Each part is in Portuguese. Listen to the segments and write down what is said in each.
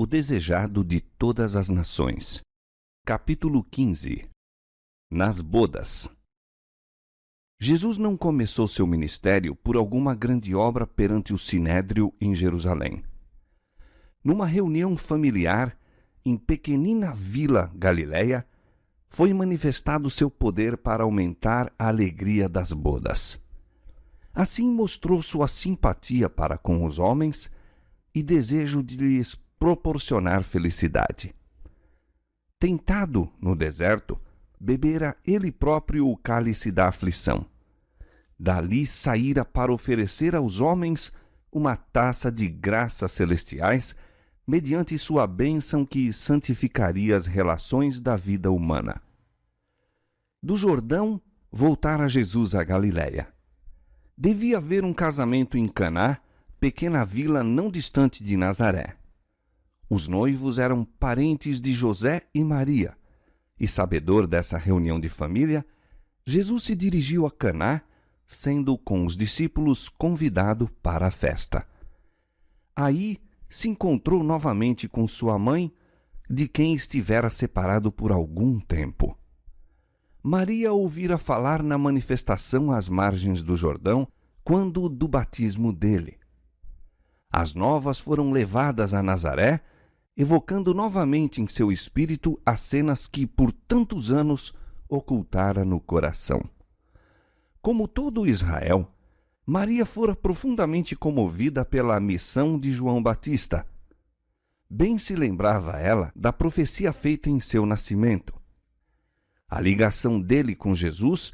o desejado de todas as nações. Capítulo 15. Nas bodas. Jesus não começou seu ministério por alguma grande obra perante o Sinédrio em Jerusalém. Numa reunião familiar, em pequenina vila Galileia, foi manifestado seu poder para aumentar a alegria das bodas. Assim mostrou sua simpatia para com os homens e desejo de lhes proporcionar felicidade. Tentado no deserto, bebera ele próprio o cálice da aflição. Dali saíra para oferecer aos homens uma taça de graças celestiais, mediante sua bênção que santificaria as relações da vida humana. Do Jordão, voltara Jesus a Galiléia. Devia haver um casamento em Caná, pequena vila não distante de Nazaré. Os noivos eram parentes de José e Maria, e sabedor dessa reunião de família, Jesus se dirigiu a Caná, sendo com os discípulos convidado para a festa. Aí se encontrou novamente com sua mãe, de quem estivera separado por algum tempo. Maria ouvira falar na manifestação às margens do Jordão, quando do batismo dele. As novas foram levadas a Nazaré, evocando novamente em seu espírito as cenas que por tantos anos ocultara no coração. Como todo Israel, Maria fora profundamente comovida pela missão de João Batista. Bem se lembrava ela da profecia feita em seu nascimento. A ligação dele com Jesus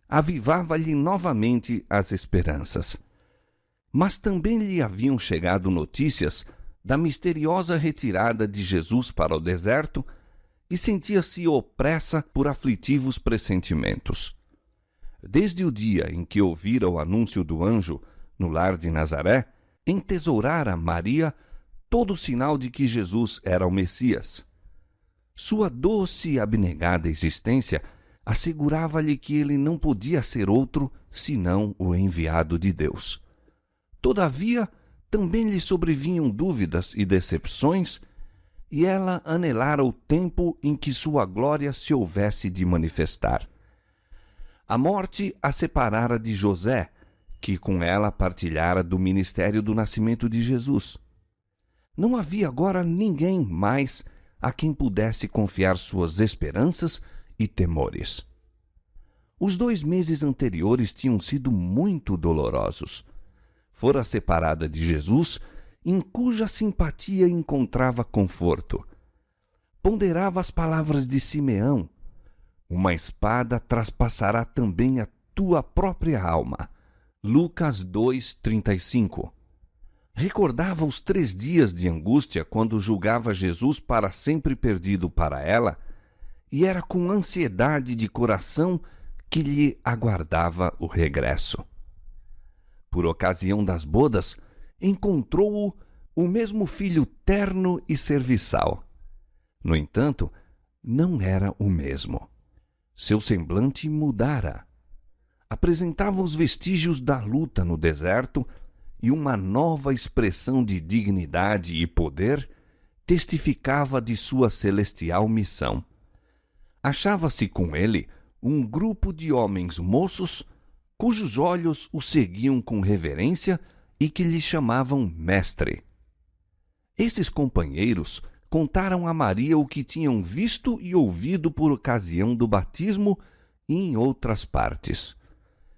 avivava-lhe novamente as esperanças. Mas também lhe haviam chegado notícias da misteriosa retirada de Jesus para o deserto e sentia-se opressa por aflitivos pressentimentos. Desde o dia em que ouvira o anúncio do anjo no lar de Nazaré, entesourara Maria todo o sinal de que Jesus era o Messias. Sua doce e abnegada existência assegurava-lhe que ele não podia ser outro senão o enviado de Deus. Todavia, também lhe sobrevinham dúvidas e decepções, e ela anelara o tempo em que sua glória se houvesse de manifestar. A morte a separara de José, que com ela partilhara do ministério do nascimento de Jesus. Não havia agora ninguém mais a quem pudesse confiar suas esperanças e temores. Os 2 meses anteriores tinham sido muito dolorosos. Fora separada de Jesus, em cuja simpatia encontrava conforto. Ponderava as palavras de Simeão: uma espada traspassará também a tua própria alma. Lucas 2:35. Recordava os 3 dias de angústia quando julgava Jesus para sempre perdido para ela, e era com ansiedade de coração que lhe aguardava o regresso. Por ocasião das bodas, encontrou-o o mesmo filho terno e serviçal. No entanto, não era o mesmo. Seu semblante mudara. Apresentava os vestígios da luta no deserto, e uma nova expressão de dignidade e poder testificava de sua celestial missão. Achava-se com ele um grupo de homens moços, cujos olhos o seguiam com reverência e que lhe chamavam mestre. Esses companheiros contaram a Maria o que tinham visto e ouvido por ocasião do batismo e em outras partes,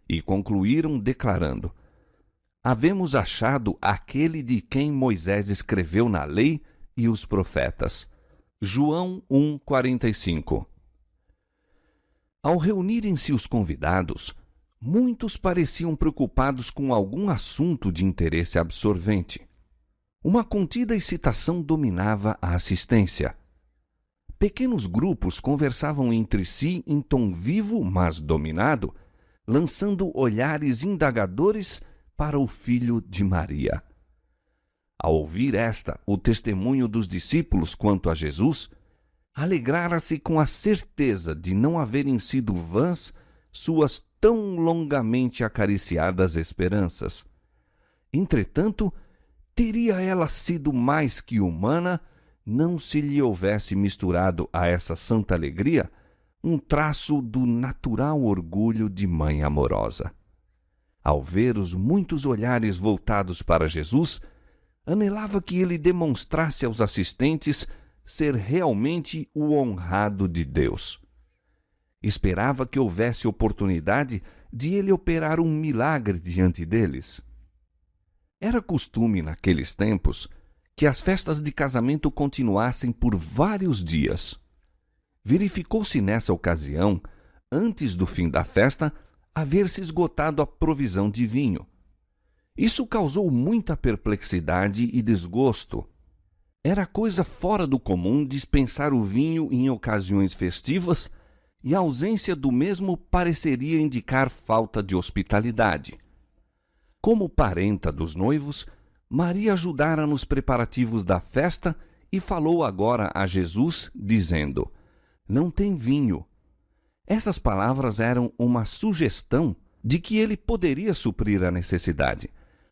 e concluíram declarando: havemos achado aquele de quem Moisés escreveu na lei e os profetas. João 1:45. Ao reunirem-se os convidados, muitos pareciam preocupados com algum assunto de interesse absorvente. Uma contida excitação dominava a assistência. Pequenos grupos conversavam entre si em tom vivo, mas dominado, lançando olhares indagadores para o filho de Maria. Ao ouvir o testemunho dos discípulos quanto a Jesus, alegrara-se com a certeza de não haverem sido vãs suas tão longamente acariciadas esperanças. Entretanto, teria ela sido mais que humana, não se lhe houvesse misturado a essa santa alegria um traço do natural orgulho de mãe amorosa. Ao ver os muitos olhares voltados para Jesus, anelava que ele demonstrasse aos assistentes ser realmente o honrado de Deus. Esperava que houvesse oportunidade de ele operar um milagre diante deles. Era costume naqueles tempos que as festas de casamento continuassem por vários dias. Verificou-se nessa ocasião, antes do fim da festa, haver-se esgotado a provisão de vinho. Isso causou muita perplexidade e desgosto. Era coisa fora do comum dispensar o vinho em ocasiões festivas, e a ausência do mesmo pareceria indicar falta de hospitalidade. Como parenta dos noivos, Maria ajudara nos preparativos da festa e falou agora a Jesus, dizendo: "Não tem vinho." Essas palavras eram uma sugestão de que ele poderia suprir a necessidade.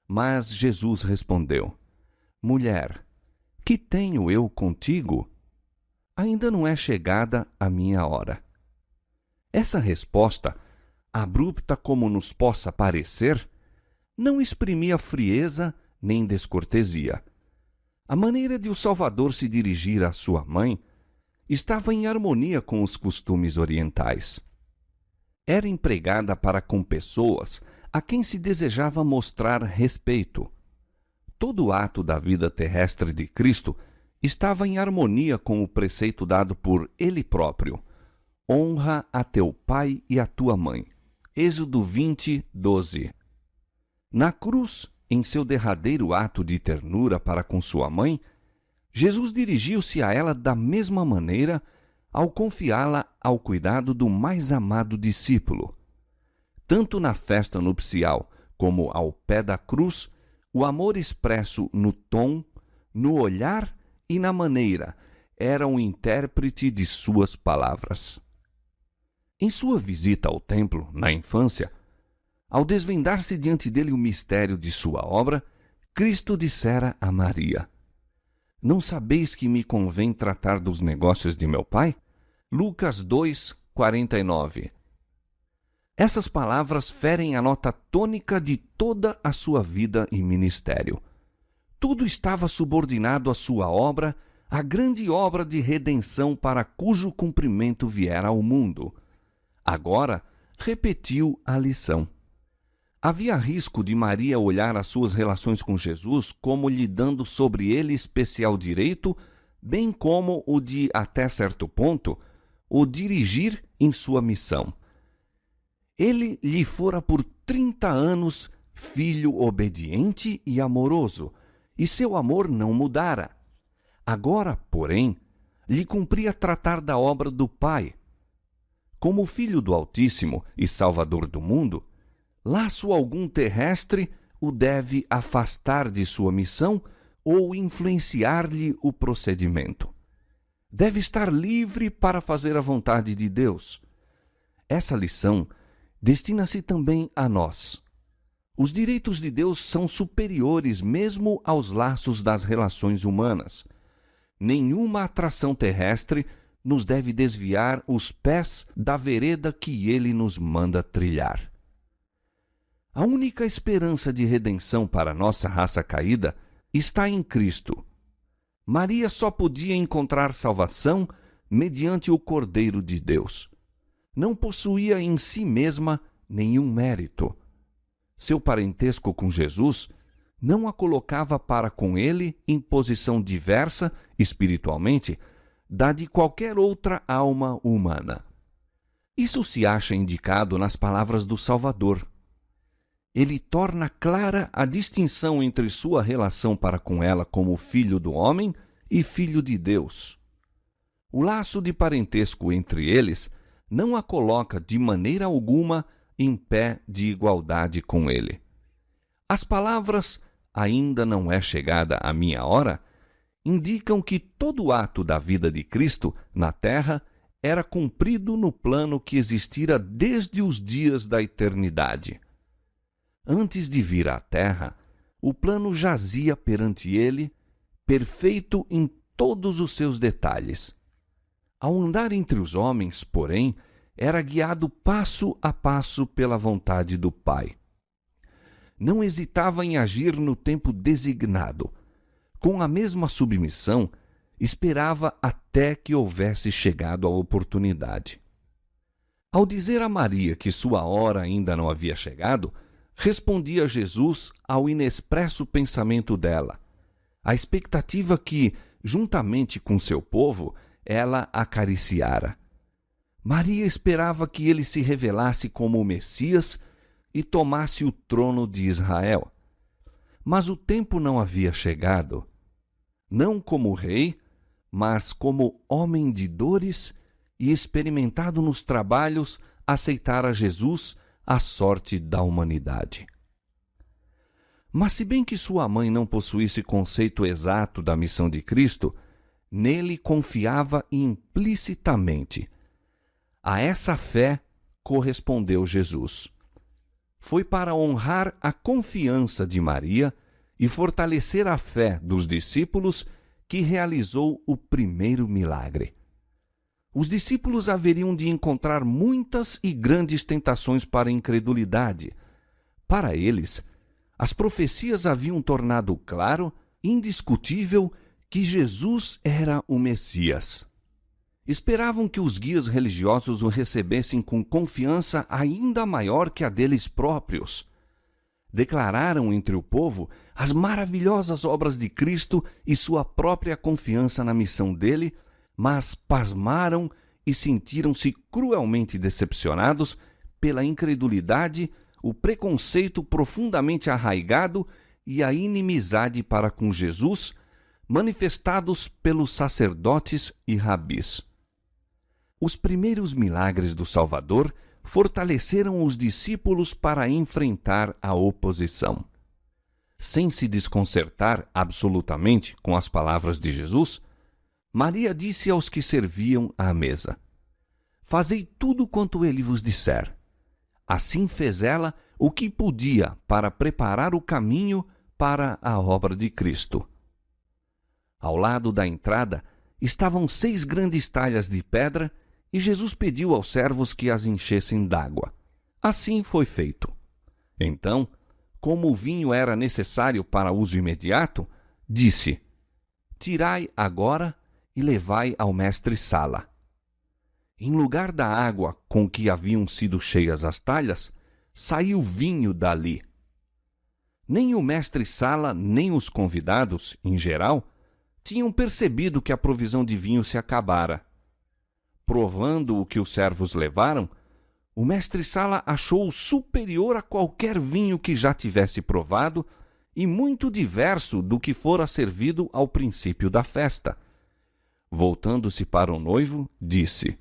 Mas Jesus respondeu: "Mulher, que tenho eu contigo? Ainda não é chegada a minha hora." Essa resposta, abrupta como nos possa parecer, não exprimia frieza nem descortesia. A maneira de o Salvador se dirigir à sua mãe estava em harmonia com os costumes orientais. Era empregada para com pessoas a quem se desejava mostrar respeito. Todo o ato da vida terrestre de Cristo estava em harmonia com o preceito dado por Ele próprio: "Honra a teu pai e a tua mãe." Êxodo 20, 12. Na cruz, em seu derradeiro ato de ternura para com sua mãe, Jesus dirigiu-se a ela da mesma maneira ao confiá-la ao cuidado do mais amado discípulo. Tanto na festa nupcial como ao pé da cruz, o amor expresso no tom, no olhar e na maneira era um intérprete de suas palavras. Em sua visita ao templo, na infância, ao desvendar-se diante dele o mistério de sua obra, Cristo dissera a Maria: "Não sabeis que me convém tratar dos negócios de meu Pai?" Lucas 2, 49. Essas palavras ferem a nota tônica de toda a sua vida e ministério. Tudo estava subordinado à sua obra, a grande obra de redenção para cujo cumprimento viera ao mundo. Agora, repetiu a lição. Havia risco de Maria olhar as suas relações com Jesus como lhe dando sobre ele especial direito, bem como o de, até certo ponto, o dirigir em sua missão. Ele lhe fora por 30 anos filho obediente e amoroso, e seu amor não mudara. Agora, porém, lhe cumpria tratar da obra do Pai. Como filho do Altíssimo e Salvador do mundo, laço algum terrestre o deve afastar de sua missão ou influenciar-lhe o procedimento. Deve estar livre para fazer a vontade de Deus. Essa lição destina-se também a nós. Os direitos de Deus são superiores mesmo aos laços das relações humanas. Nenhuma atração terrestre nos deve desviar os pés da vereda que Ele nos manda trilhar. A única esperança de redenção para nossa raça caída está em Cristo. Maria só podia encontrar salvação mediante o Cordeiro de Deus. Não possuía em si mesma nenhum mérito. Seu parentesco com Jesus não a colocava para com ele em posição diversa, espiritualmente, da de qualquer outra alma humana. Isso se acha indicado nas palavras do Salvador. Ele torna clara a distinção entre sua relação para com ela como filho do homem e filho de Deus. O laço de parentesco entre eles não a coloca de maneira alguma em pé de igualdade com ele. As palavras "ainda não é chegada a minha hora" indicam que todo ato da vida de Cristo na terra era cumprido no plano que existira desde os dias da eternidade. Antes de vir à terra, o plano jazia perante ele, perfeito em todos os seus detalhes. Ao andar entre os homens, porém, era guiado passo a passo pela vontade do Pai. Não hesitava em agir no tempo designado. Com a mesma submissão, esperava até que houvesse chegado a oportunidade. Ao dizer a Maria que sua hora ainda não havia chegado, respondia Jesus ao inexpresso pensamento dela, a expectativa que, juntamente com seu povo, ela acariciara. Maria esperava que ele se revelasse como o Messias e tomasse o trono de Israel. Mas o tempo não havia chegado. Não como rei, mas como homem de dores e experimentado nos trabalhos, aceitara Jesus a sorte da humanidade. Mas se bem que sua mãe não possuísse conceito exato da missão de Cristo, nele confiava implicitamente. A essa fé correspondeu Jesus. Foi para honrar a confiança de Maria e fortalecer a fé dos discípulos que realizou o primeiro milagre. Os discípulos haveriam de encontrar muitas e grandes tentações para a incredulidade. Para eles, as profecias haviam tornado claro, indiscutível, que Jesus era o Messias. Esperavam que os guias religiosos o recebessem com confiança ainda maior que a deles próprios. Declararam entre o povo as maravilhosas obras de Cristo e sua própria confiança na missão dele, mas pasmaram e sentiram-se cruelmente decepcionados pela incredulidade, o preconceito profundamente arraigado e a inimizade para com Jesus, manifestados pelos sacerdotes e rabis. Os primeiros milagres do Salvador fortaleceram os discípulos para enfrentar a oposição. Sem se desconcertar absolutamente com as palavras de Jesus, Maria disse aos que serviam à mesa: "Fazei tudo quanto ele vos disser." Assim fez ela o que podia para preparar o caminho para a obra de Cristo. Ao lado da entrada estavam 6 grandes talhas de pedra e Jesus pediu aos servos que as enchessem d'água. Assim foi feito. Então, como o vinho era necessário para uso imediato, disse: "Tirai agora e levai ao mestre-sala." Em lugar da água com que haviam sido cheias as talhas, saiu vinho dali. Nem o mestre-sala, nem os convidados, em geral, tinham percebido que a provisão de vinho se acabara. Provando o que os servos levaram, o mestre-sala achou-o superior a qualquer vinho que já tivesse provado e muito diverso do que fora servido ao princípio da festa. Voltando-se para o noivo, disse: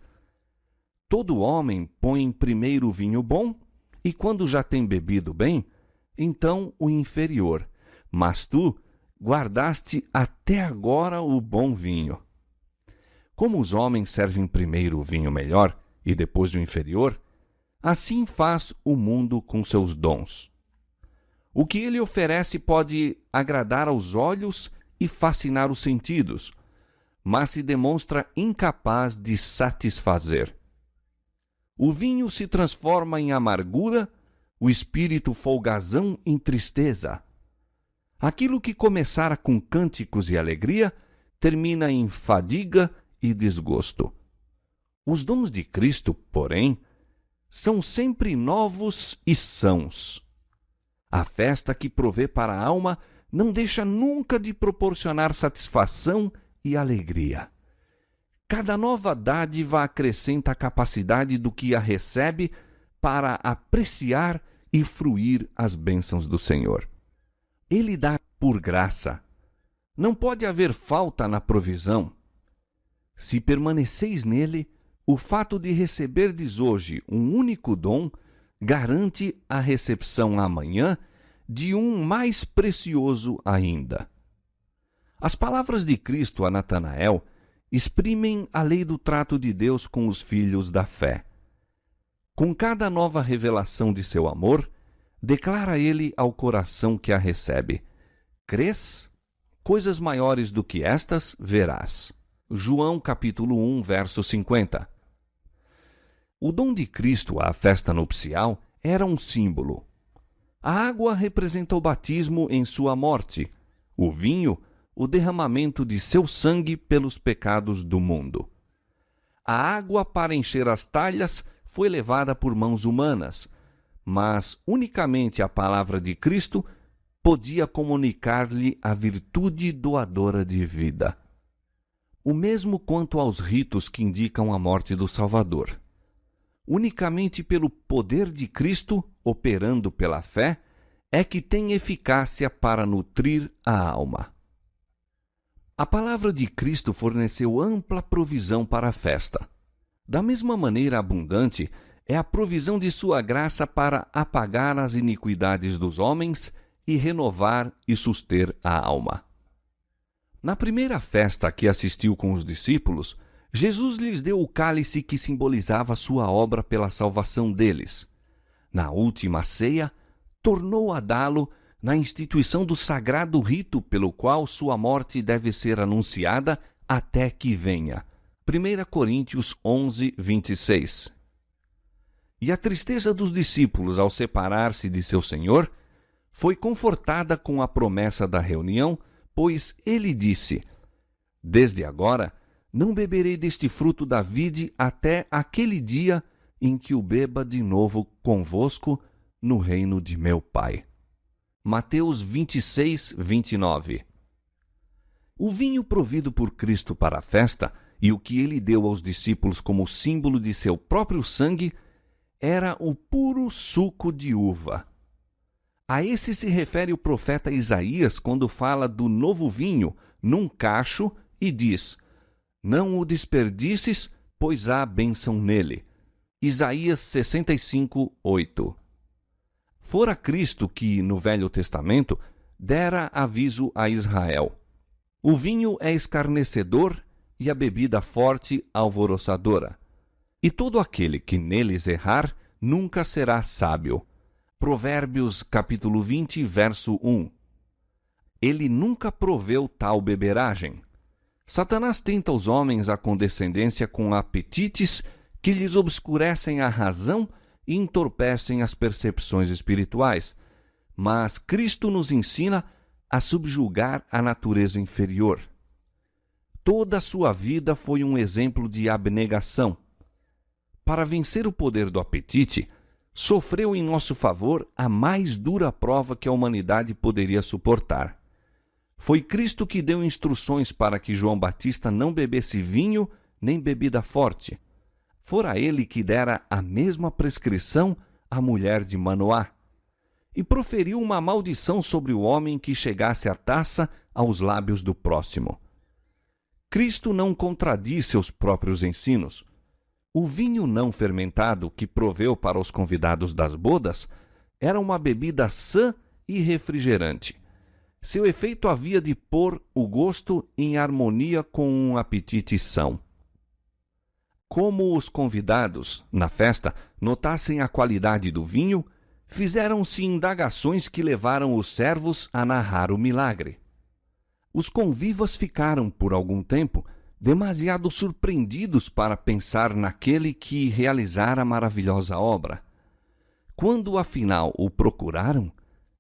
"Todo homem põe primeiro o vinho bom, e quando já tem bebido bem, então o inferior. Mas tu guardaste até agora o bom vinho." Como os homens servem primeiro o vinho melhor e depois o inferior, assim faz o mundo com seus dons. O que ele oferece pode agradar aos olhos e fascinar os sentidos, mas se demonstra incapaz de satisfazer. O vinho se transforma em amargura, o espírito folgazão em tristeza. Aquilo que começara com cânticos e alegria, termina em fadiga e desgosto. Os dons de Cristo, porém, são sempre novos e sãos. A festa que provê para a alma não deixa nunca de proporcionar satisfação e alegria. Cada nova dádiva acrescenta a capacidade do que a recebe para apreciar e fruir as bênçãos do Senhor. Ele dá por graça. Não pode haver falta na provisão. Se permaneceis nele, o fato de receberdes hoje um único dom garante a recepção amanhã de um mais precioso ainda. As palavras de Cristo a Natanael exprimem a lei do trato de Deus com os filhos da fé. Com cada nova revelação de seu amor, declara ele ao coração que a recebe: "Crês? coisas maiores do que estas verás. João capítulo 1, verso 50. O dom de Cristo à festa nupcial era um símbolo. A água representa o batismo em sua morte, o vinho, o derramamento de seu sangue pelos pecados do mundo. A água para encher as talhas foi levada por mãos humanas, mas unicamente a palavra de Cristo podia comunicar-lhe a virtude doadora de vida. O mesmo quanto aos ritos que indicam a morte do Salvador. Unicamente pelo poder de Cristo, operando pela fé, é que tem eficácia para nutrir a alma. A palavra de Cristo forneceu ampla provisão para a festa. Da mesma maneira abundante é a provisão de sua graça para apagar as iniquidades dos homens e renovar e suster a alma. Na primeira festa a que assistiu com os discípulos, Jesus lhes deu o cálice que simbolizava sua obra pela salvação deles. Na última ceia, tornou a dá-lo na instituição do sagrado rito pelo qual sua morte deve ser anunciada até que venha. 1 Coríntios 11, 26. E a tristeza dos discípulos ao separar-se de seu Senhor foi confortada com a promessa da reunião, pois ele disse: Desde agora não beberei deste fruto da vide até aquele dia em que o beba de novo convosco no reino de meu Pai. Mateus 26, 29. O vinho provido por Cristo para a festa e o que ele deu aos discípulos como símbolo de seu próprio sangue era o puro suco de uva. A esse se refere o profeta Isaías quando fala do novo vinho num cacho e diz: Não o desperdices, pois há bênção nele. Isaías 65, 8. Fora Cristo que, no Velho Testamento, dera aviso a Israel: O vinho é escarnecedor e a bebida forte alvoroçadora. E todo aquele que neles errar nunca será sábio. Provérbios capítulo 20, verso 1. Ele nunca proveu tal beberagem. Satanás tenta os homens a condescendência com apetites que lhes obscurecem a razão e entorpecem as percepções espirituais. Mas Cristo nos ensina a subjugar a natureza inferior. Toda a sua vida foi um exemplo de abnegação. Para vencer o poder do apetite, sofreu em nosso favor a mais dura prova que a humanidade poderia suportar. Foi Cristo que deu instruções para que João Batista não bebesse vinho nem bebida forte. Fora ele que dera a mesma prescrição à mulher de Manoá. E proferiu uma maldição sobre o homem que chegasse a taça aos lábios do próximo. Cristo não contradiz seus próprios ensinos. O vinho não fermentado que proveu para os convidados das bodas era uma bebida sã e refrigerante. Seu efeito havia de pôr o gosto em harmonia com um apetite são. Como os convidados, na festa, notassem a qualidade do vinho, fizeram-se indagações que levaram os servos a narrar o milagre. Os convivas ficaram, por algum tempo, demasiado surpreendidos para pensar naquele que realizara a maravilhosa obra. Quando, afinal, o procuraram,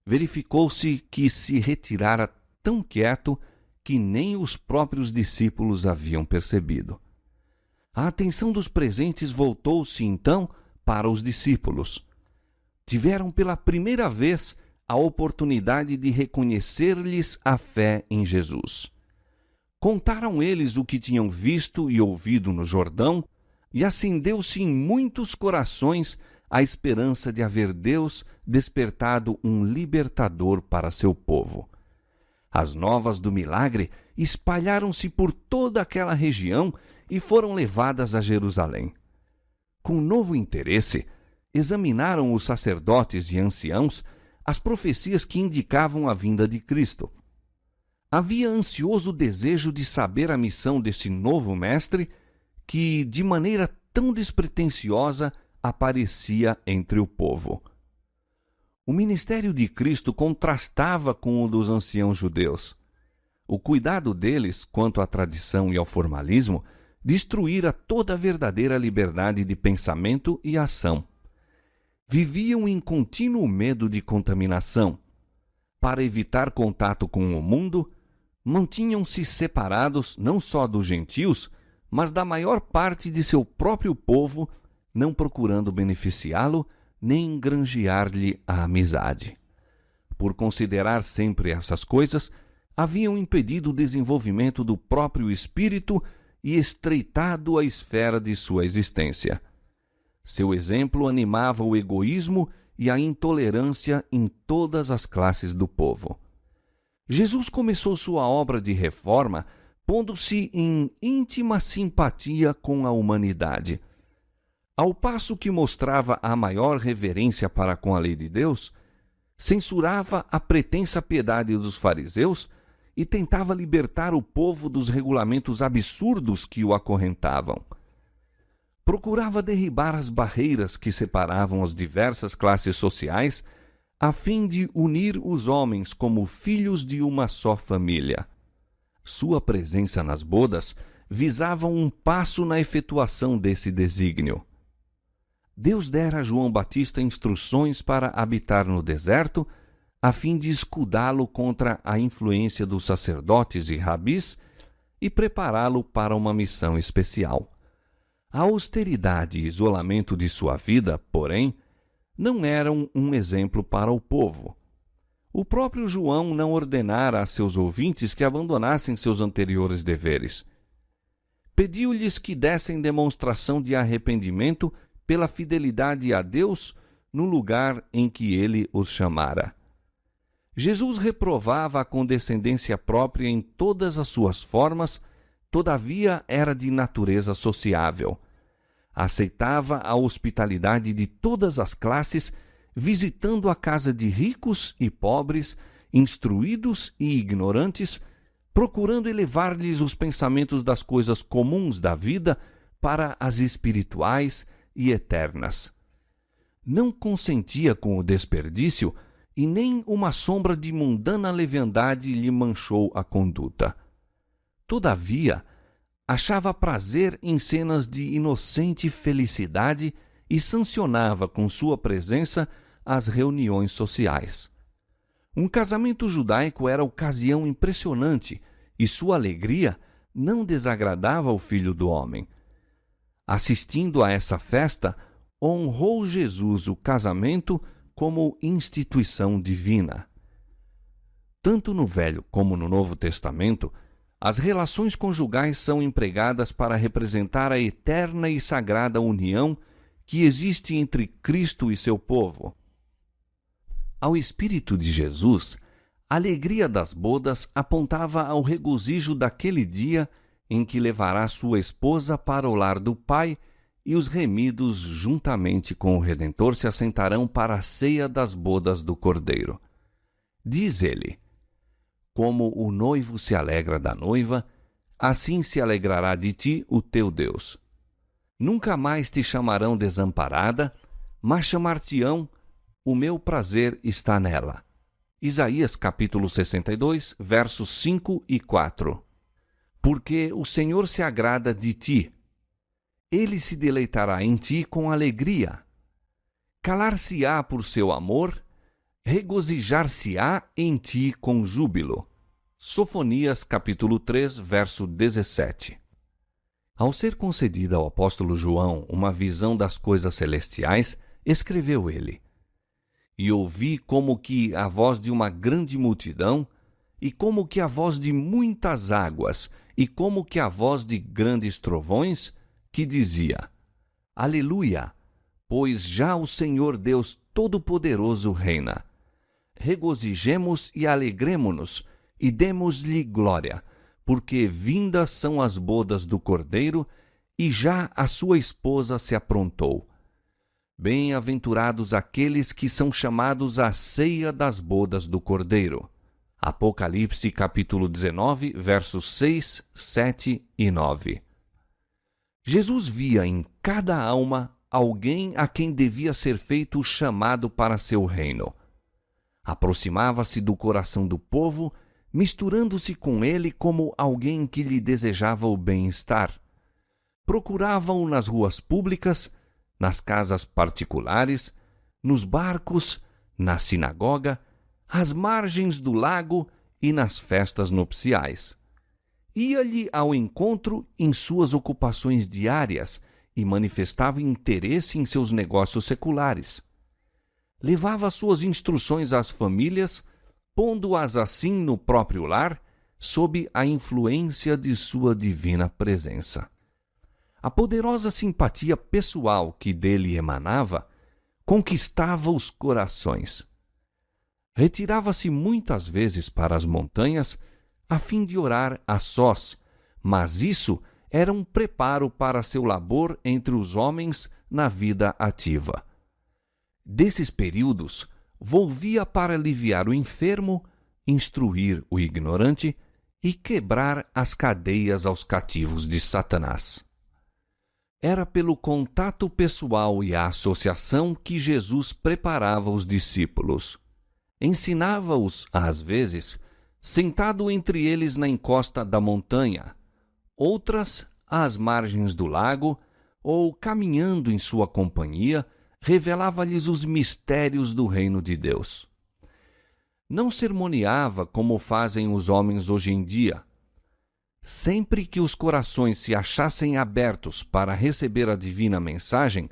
verificou-se que se retirara tão quieto que nem os próprios discípulos haviam percebido. A atenção dos presentes voltou-se, então, para os discípulos. Tiveram pela primeira vez a oportunidade de reconhecer-lhes a fé em Jesus. Contaram eles o que tinham visto e ouvido no Jordão, e acendeu-se em muitos corações a esperança de haver Deus despertado um libertador para seu povo. As novas do milagre espalharam-se por toda aquela região e foram levadas a Jerusalém. Com novo interesse, examinaram os sacerdotes e anciãos as profecias que indicavam a vinda de Cristo. Havia ansioso desejo de saber a missão desse novo mestre que, de maneira tão despretensiosa, aparecia entre o povo. O ministério de Cristo contrastava com o dos anciãos judeus. O cuidado deles quanto à tradição e ao formalismo destruíra toda a verdadeira liberdade de pensamento e ação. Viviam em contínuo medo de contaminação. Para evitar contato com o mundo, mantinham-se separados não só dos gentios, mas da maior parte de seu próprio povo, não procurando beneficiá-lo nem granjear-lhe a amizade. Por considerar sempre essas coisas, haviam impedido o desenvolvimento do próprio espírito e estreitado a esfera de sua existência. Seu exemplo animava o egoísmo e a intolerância em todas as classes do povo. Jesus começou sua obra de reforma pondo-se em íntima simpatia com a humanidade. Ao passo que mostrava a maior reverência para com a lei de Deus, censurava a pretensa piedade dos fariseus e tentava libertar o povo dos regulamentos absurdos que o acorrentavam. Procurava derribar as barreiras que separavam as diversas classes sociais, a fim de unir os homens como filhos de uma só família. Sua presença nas bodas visava um passo na efetuação desse desígnio. Deus dera a João Batista instruções para habitar no deserto, a fim de escudá-lo contra a influência dos sacerdotes e rabis e prepará-lo para uma missão especial. A austeridade e isolamento de sua vida, porém, não eram um exemplo para o povo. O próprio João não ordenara a seus ouvintes que abandonassem seus anteriores deveres. Pediu-lhes que dessem demonstração de arrependimento pela fidelidade a Deus no lugar em que ele os chamara. Jesus reprovava a condescendência própria em todas as suas formas, todavia era de natureza sociável. Aceitava a hospitalidade de todas as classes, visitando a casa de ricos e pobres, instruídos e ignorantes, procurando elevar-lhes os pensamentos das coisas comuns da vida para as espirituais e eternas. Não consentia com o desperdício e nem uma sombra de mundana leviandade lhe manchou a conduta. Todavia, achava prazer em cenas de inocente felicidade e sancionava com sua presença as reuniões sociais. Um casamento judaico era ocasião impressionante e sua alegria não desagradava ao Filho do Homem. Assistindo a essa festa, honrou Jesus o casamento como instituição divina. Tanto no Velho como no Novo Testamento, as relações conjugais são empregadas para representar a eterna e sagrada união que existe entre Cristo e seu povo. Ao Espírito de Jesus, a alegria das bodas apontava ao regozijo daquele dia em que levará sua esposa para o lar do Pai e os remidos, juntamente com o Redentor, se assentarão para a ceia das bodas do Cordeiro. Diz ele: como o noivo se alegra da noiva, assim se alegrará de ti o teu Deus. Nunca mais te chamarão desamparada, mas chamar-te-ão, o meu prazer está nela. Isaías capítulo 62, versos 5 e 4. Porque o Senhor se agrada de ti. Ele se deleitará em ti com alegria. Calar-se-á por seu amor, regozijar-se-á em ti com júbilo. Sofonias capítulo 3, verso 17. Ao ser concedida ao apóstolo João uma visão das coisas celestiais, escreveu ele: E ouvi como que a voz de uma grande multidão, e como que a voz de muitas águas, e como que a voz de grandes trovões, que dizia: Aleluia! Pois já o Senhor Deus Todo-Poderoso reina. Regozijemo-nos e alegremo-nos, e demos-lhe glória, porque vindas são as bodas do Cordeiro, e já a sua esposa se aprontou. Bem-aventurados aqueles que são chamados à ceia das bodas do Cordeiro. Apocalipse capítulo 19, versos 6, 7 e 9. Jesus via em cada alma alguém a quem devia ser feito o chamado para seu reino. Aproximava-se do coração do povo, misturando-se com ele como alguém que lhe desejava o bem-estar. Procuravam-o nas ruas públicas, nas casas particulares, nos barcos, na sinagoga, às margens do lago e nas festas nupciais. Ia-lhe ao encontro em suas ocupações diárias e manifestava interesse em seus negócios seculares. Levava suas instruções às famílias, pondo-as assim no próprio lar, sob a influência de sua divina presença. A poderosa simpatia pessoal que dele emanava conquistava os corações. Retirava-se muitas vezes para as montanhas a fim de orar a sós, mas isso era um preparo para seu labor entre os homens na vida ativa. Desses períodos, volvia para aliviar o enfermo, instruir o ignorante e quebrar as cadeias aos cativos de Satanás. Era pelo contato pessoal e a associação que Jesus preparava os discípulos. Ensinava-os, às vezes, sentado entre eles na encosta da montanha, outras às margens do lago, ou caminhando em sua companhia, revelava-lhes os mistérios do reino de Deus. Não sermoneava como fazem os homens hoje em dia. Sempre que os corações se achassem abertos para receber a divina mensagem,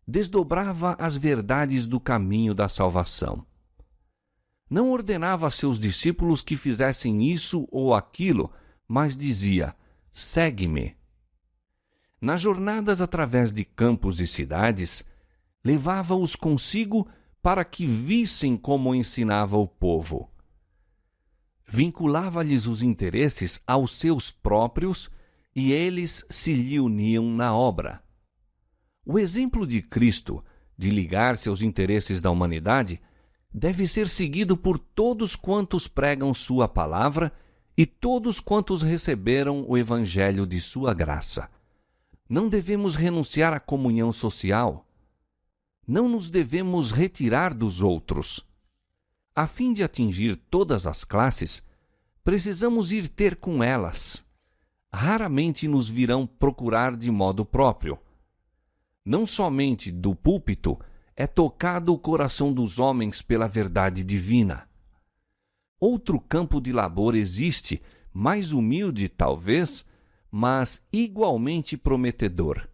desdobrava as verdades do caminho da salvação. Não ordenava a seus discípulos que fizessem isso ou aquilo, mas dizia: segue-me. Nas jornadas através de campos e cidades, levava-os consigo para que vissem como ensinava o povo. Vinculava-lhes os interesses aos seus próprios e eles se lhe uniam na obra. O exemplo de Cristo de ligar-se aos interesses da humanidade deve ser seguido por todos quantos pregam sua palavra e todos quantos receberam o evangelho de sua graça. Não devemos renunciar à comunhão social. Não nos devemos retirar dos outros. A fim de atingir todas as classes, precisamos ir ter com elas. Raramente nos virão procurar de modo próprio. Não somente do púlpito é tocado o coração dos homens pela verdade divina. Outro campo de labor existe, mais humilde talvez, mas igualmente prometedor.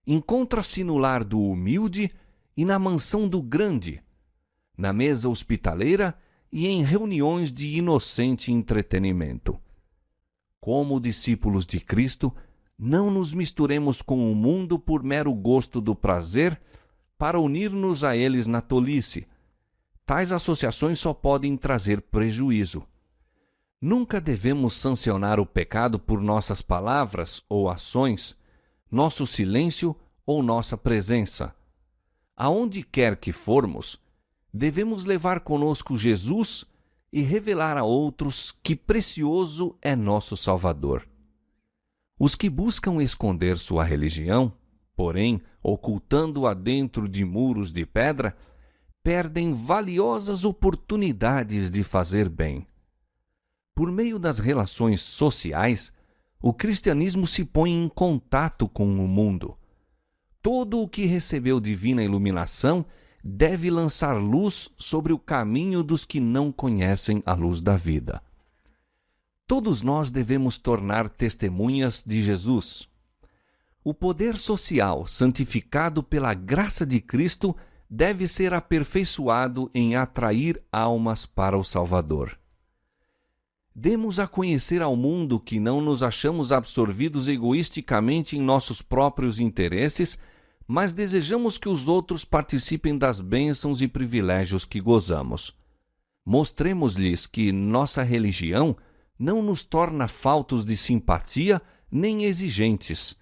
Encontra-se no lar do humilde e na mansão do grande, na mesa hospitaleira e em reuniões de inocente entretenimento. Como discípulos de Cristo, não nos misturemos com o mundo por mero gosto do prazer, para unir-nos a eles na tolice. Tais associações só podem trazer prejuízo. Nunca devemos sancionar o pecado por nossas palavras ou ações, nosso silêncio ou nossa presença. Aonde quer que formos, devemos levar conosco Jesus e revelar a outros que precioso é nosso Salvador. Os que buscam esconder sua religião, porém, ocultando-a dentro de muros de pedra, perdem valiosas oportunidades de fazer bem. Por meio das relações sociais, o cristianismo se põe em contato com o mundo. Todo o que recebeu divina iluminação deve lançar luz sobre o caminho dos que não conhecem a luz da vida. Todos nós devemos tornar testemunhas de Jesus. O poder social santificado pela graça de Cristo deve ser aperfeiçoado em atrair almas para o Salvador. Demos a conhecer ao mundo que não nos achamos absorvidos egoisticamente em nossos próprios interesses, mas desejamos que os outros participem das bênçãos e privilégios que gozamos. Mostremos-lhes que nossa religião não nos torna faltos de simpatia nem exigentes.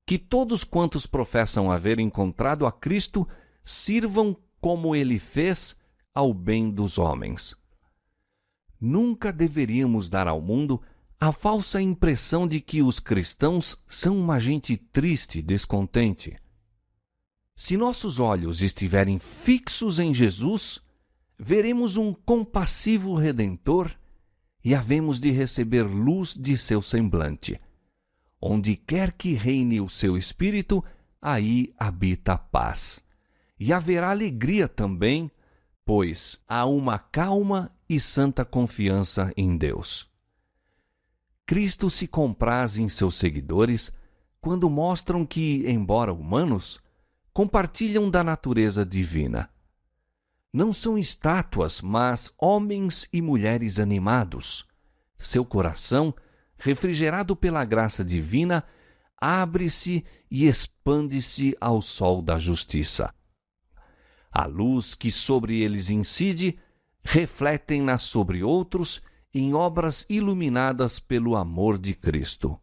Que todos quantos professam haver encontrado a Cristo sirvam como Ele fez ao bem dos homens. Nunca deveríamos dar ao mundo a falsa impressão de que os cristãos são uma gente triste e descontente. Se nossos olhos estiverem fixos em Jesus, veremos um compassivo Redentor e havemos de receber luz de seu semblante. Onde quer que reine o seu espírito, aí habita a paz. E haverá alegria também, pois há uma calma e santa confiança em Deus. Cristo se compraz em seus seguidores quando mostram que, embora humanos, compartilham da natureza divina. Não são estátuas, mas homens e mulheres animados. Seu coração, refrigerado pela graça divina, abre-se e expande-se ao sol da justiça. A luz que sobre eles incide, refletem-na sobre outros em obras iluminadas pelo amor de Cristo.